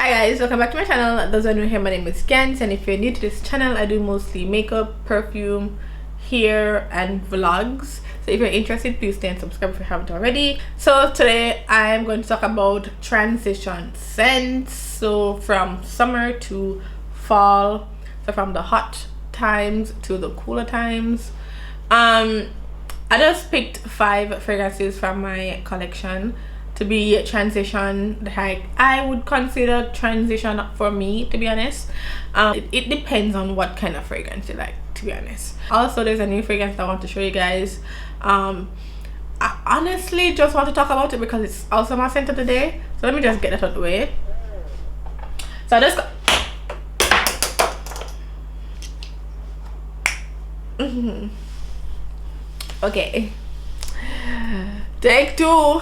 Hi guys, welcome back to my channel. Those who are new here, my name is Scents, and if you're new to this channel, I do mostly makeup, perfume, hair, and vlogs. So if you're interested, please stay and subscribe if you haven't already. So today I'm going to talk about transition scents. So from summer to fall, so from the hot times to the cooler times. I just picked 5 fragrances from my collection to be transition that I would consider transition for me, to be honest. It depends on what kind of fragrance you like, to be honest. Also, there's a new fragrance I want to show you guys. I honestly just want to talk about it because it's also my scent of the day. So let me just get that out of the way. So I just got okay, take 2.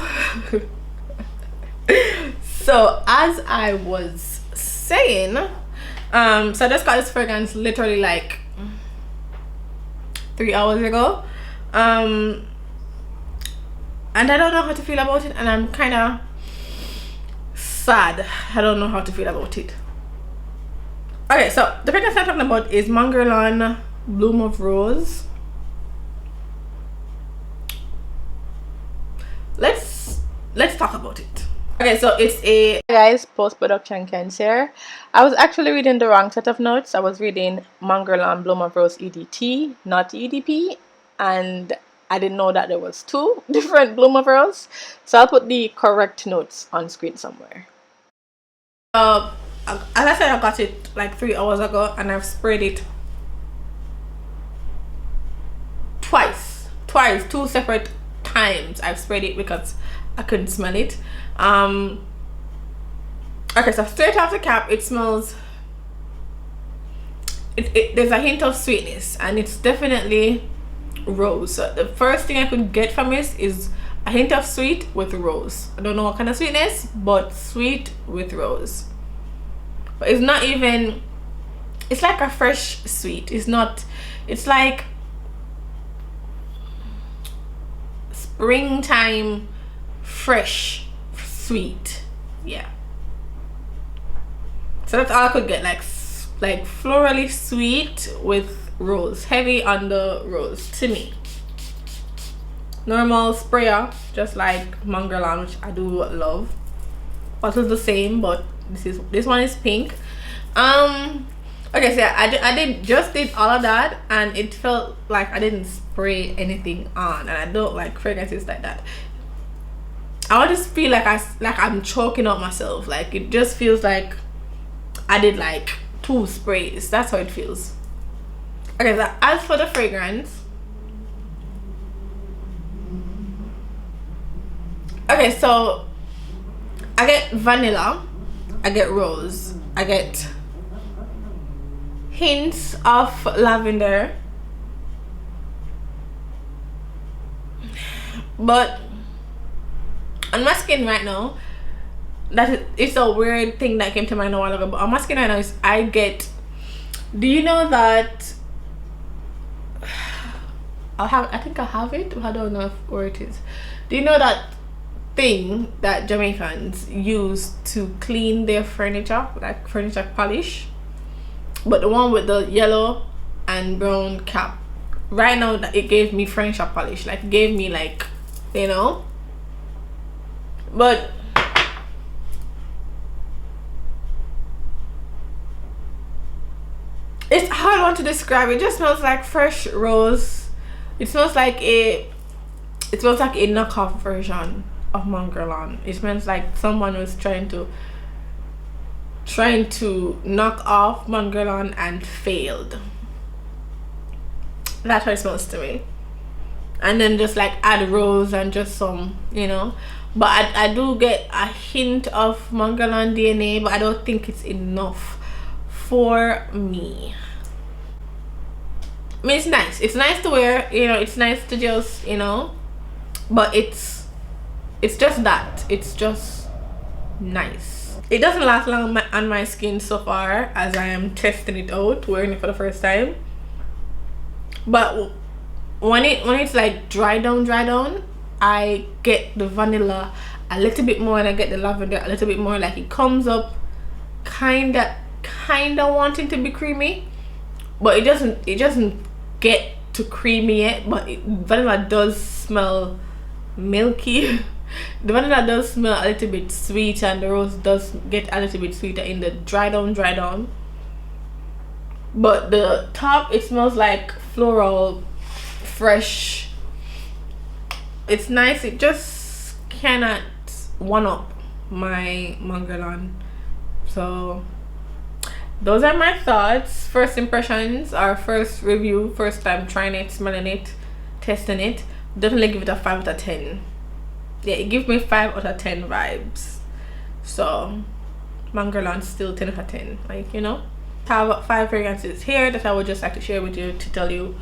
So as I was saying, so I just got this fragrance literally like 3 hours ago, and I don't know how to feel about it, and I'm kind of sad. I don't know how to feel about it. Okay, so the fragrance I'm talking about is Guerlain Bloom of Rose. Let's talk about it. Okay, so it's a guys post-production cancer. I was actually reading the wrong set of notes. I was reading Guerlain Bloom of Rose EDT, not EDP, and I didn't know that there was 2 different Bloom of Rose. So I'll put the correct notes on screen somewhere. As I said, I got it like 3 hours ago, and I've sprayed it twice, 2 separate times. I've sprayed it because I couldn't smell it. Okay, so straight off the cap, it smells, there's a hint of sweetness, and it's definitely rose. So the first thing I could get from this is a hint of sweet with rose. I don't know what kind of sweetness, but sweet with rose. But it's not even, it's like a fresh sweet. It's not, it's like springtime fresh sweet. Yeah, so that's all I could get, like florally sweet with rose, heavy on the rose to me. Normal sprayer, just like Guerlain, which I do love. Also the same, but this one is pink. Okay, so I just did all of that, and it felt like I didn't spray anything on, and I don't like fragrances like that. I just feel like I'm choking out myself. Like it just feels like I did like 2 sprays. That's how it feels. Okay, so as for the fragrance, okay, so I get vanilla, I get rose, I get hints of lavender, but on my skin right now, it's a weird thing that came to mind a while ago, but on my skin right now is I get, do you know that I think I have it, I don't know where it is. Do you know that thing that Jamaicans use to clean their furniture, like furniture polish, but the one with the yellow and brown cap? Right now that it gave me furniture polish, like gave me like, you know, but it's a hard one to describe. It just smells like fresh rose. It smells like a knockoff version of Guerlain. It smells like someone was trying to knock off Guerlain and failed. That's how it smells to me. And then just like add rose and just some, you know. But I do get a hint of Guerlain DNA, but I don't think it's enough for me. I mean, it's nice. It's nice to wear, you know. It's nice to just, you know. But it's just that. It's just nice. It doesn't last long on my skin so far, as I am testing it out, wearing it for the first time. But when it's like dry down, I get the vanilla a little bit more, and I get the lavender a little bit more. Like it comes up kinda wanting to be creamy, but it doesn't get to creamy yet. But vanilla does smell milky. The vanilla does smell a little bit sweet, and the rose does get a little bit sweeter in the dry down. But the top, it smells like floral, fresh. It's nice. It just cannot one up my Guerlain. So those are my thoughts, first impressions, our first review, first time trying it, smelling it, testing it. Definitely give it a 5 out of 10. Yeah, it gives me 5 out of 10 vibes. So Guerlain still 10 out of 10, like, you know. I have 5 fragrances here that I would just like to share with you to tell you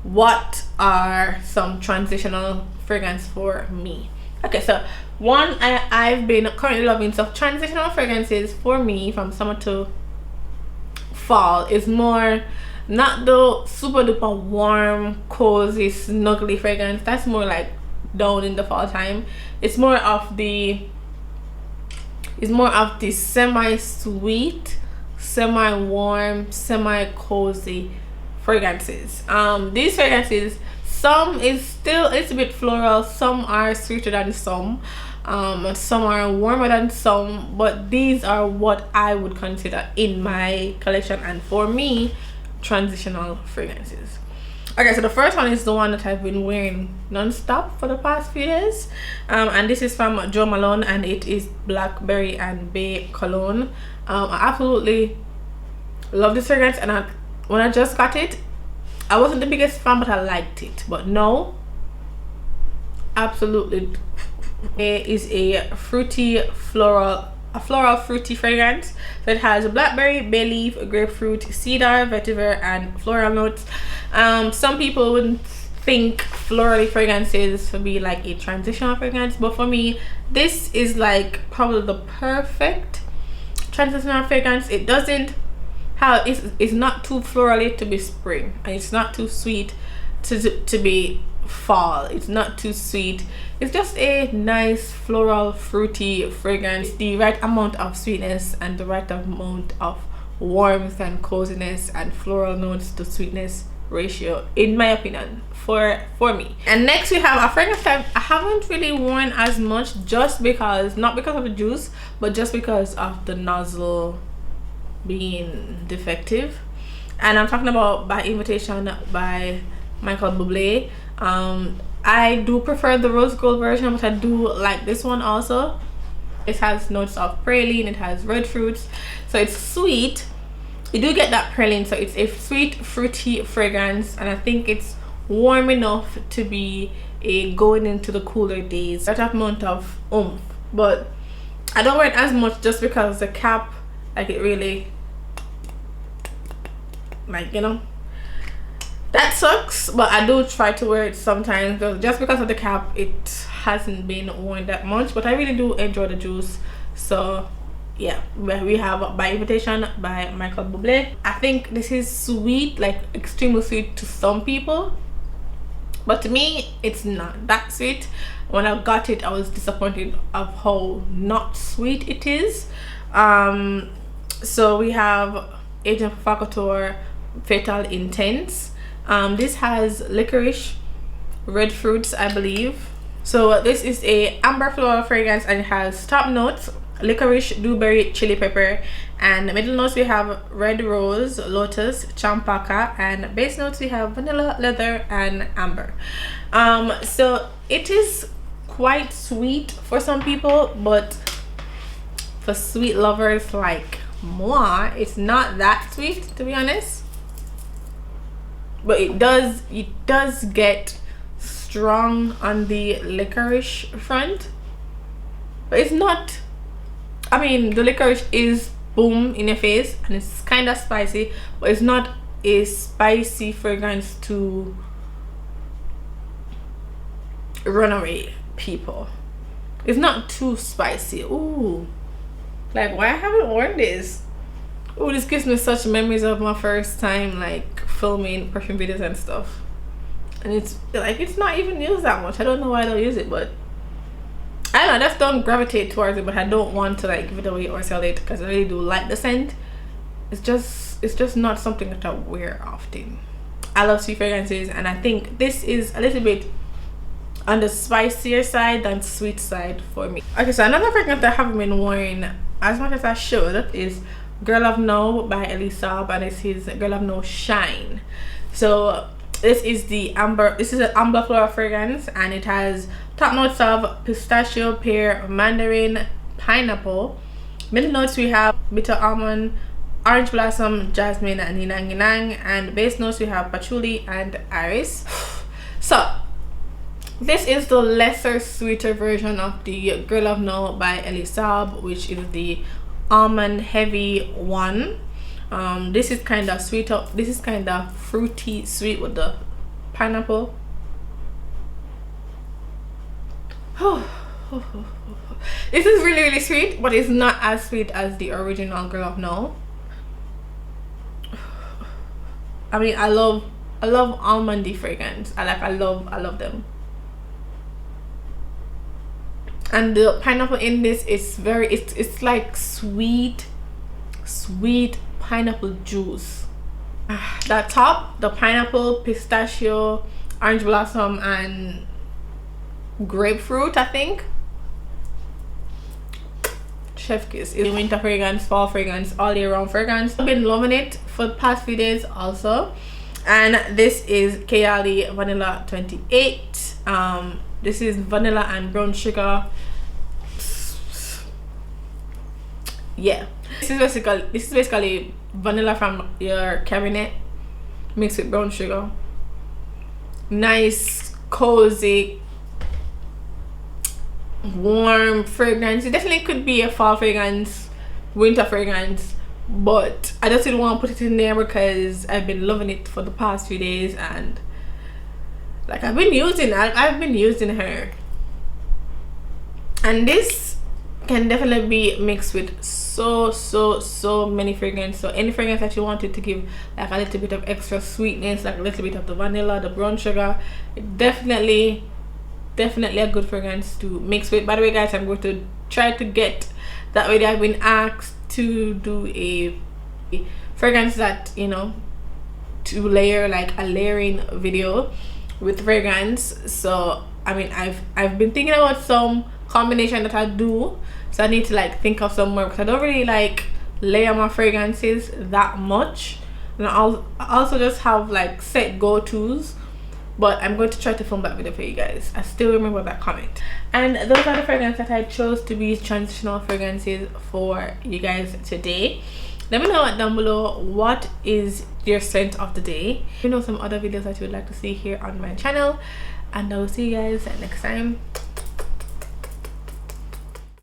what are some transitional fragrance for me. Okay, so one, I've been currently loving, so transitional fragrances for me from summer to fall is more not the super duper warm, cozy, snuggly fragrance. That's more like down in the fall time. It's more of the semi-sweet, semi-warm, semi-cozy fragrances. These fragrances, some is still a little bit floral, some are sweeter than some are warmer than some, but these are what I would consider in my collection and for me transitional fragrances. Okay, so the first one is the one that I've been wearing non-stop for the past few days, and this is from Jo Malone, and it is Blackberry and Bay Cologne. I absolutely love this fragrance, and when I just got it, I wasn't the biggest fan, but I liked it. But no, absolutely, it is a floral fruity fragrance. So it has blackberry, bay leaf, grapefruit, cedar, vetiver, and floral notes. Some people wouldn't think florally fragrances to be like a transitional fragrance, but for me, this is like probably the perfect transitional fragrance. It doesn't have, it's not too florally to be spring, and it's not too sweet to be fall. It's not too sweet. It's just a nice floral fruity fragrance. The right amount of sweetness and the right amount of warmth and coziness and floral notes to sweetness ratio, in my opinion, for me. And next we have a fragrance that I haven't really worn as much, just because, not because of the juice, but just because of the nozzle being defective. And I'm talking about By Invitation by Michael Buble. I do prefer the rose gold version, but I do like this one also. It has notes of praline, it has red fruits, so it's sweet. You do get that praline, so it's a sweet fruity fragrance, and I think it's warm enough to be a going into the cooler days. That amount of oomph, but I don't wear it as much just because the cap, like, it really, like, you know, that sucks. But I do try to wear it sometimes, just because of the cap. It hasn't been worn that much, but I really do enjoy the juice. So yeah, we have By Invitation by Michael Buble. I think this is sweet, like extremely sweet to some people, but to me it's not that sweet. When I got it, I was disappointed of how not sweet it is. So we have Agent Provocateur Fatale Intense. This has licorice, red fruits, I believe. So this is a amber floral fragrance, and it has top notes licorice, blueberry, chili pepper, and the middle notes we have red rose, lotus, champaca, and base notes we have vanilla, leather, and amber. So it is quite sweet for some people, but for sweet lovers like moi, it's not that sweet, to be honest. But it does get strong on the licorice front, but it's not, I mean, the licorice is boom in your face and it's kind of spicy, but it's not a spicy fragrance to runaway people. It's not too spicy. Ooh, like, why I haven't worn this? Oh, this gives me such memories of my first time like filming perfume videos and stuff, and it's like, it's not even used that much. I don't know why I don't use it, but I don't know, I just don't gravitate towards it, but I don't want to like give it away or sell it because I really do like the scent. It's just not something that I wear often. I love sweet fragrances, and I think this is a little bit on the spicier side than sweet side for me. Okay, so another fragrance that I haven't been wearing as much as I should is Girl of No by Elie Saab, and this is Girl of No Shine. So this is an amber floral fragrance, and it has top notes of pistachio, pear, mandarin, pineapple. Middle notes we have bitter almond, orange blossom, jasmine, and ylang ylang, and base notes we have patchouli and iris. So this is the lesser sweeter version of the Girl of No by Elie Saab, which is the almond heavy one. This is kind of sweeter, this is kind of fruity sweet with the pineapple. This is really sweet, but it's not as sweet as the original Girl of No. I mean, I love almondy fragrance. I love them. And the pineapple in this is very, it's like sweet pineapple juice. That top, the pineapple, pistachio, orange blossom, and grapefruit, I think. Chef kiss. It's a winter fragrance, fall fragrance, all year round fragrance. I've been loving it for the past few days also. And this is Kayli Vanilla 28. This is vanilla and brown sugar. Yeah, this is basically vanilla from your cabinet mixed with brown sugar. Nice, cozy, warm fragrance. It definitely could be a fall fragrance, winter fragrance, but I just didn't want to put it in there because I've been loving it for the past few days, and like I've been using her, and this can definitely be mixed with so many fragrances. So any fragrance that you wanted to give like a little bit of extra sweetness, like a little bit of the vanilla, the brown sugar, definitely a good fragrance to mix with. By the way guys, I'm going to try to get that way. I've been asked to do a fragrance that, you know, to layer, like a layering video with fragrance. So I mean, I've been thinking about some combination that I do, so I need to like think of some more, because I don't really like layer my fragrances that much, and I also just have like set go-tos, but I'm going to try to film that video for you guys. I still remember that comment. And those are the fragrances that I chose to be transitional fragrances for you guys today. Let me know down below what is your scent of the day. You know, some other videos that you would like to see here on my channel, and I will see you guys next time.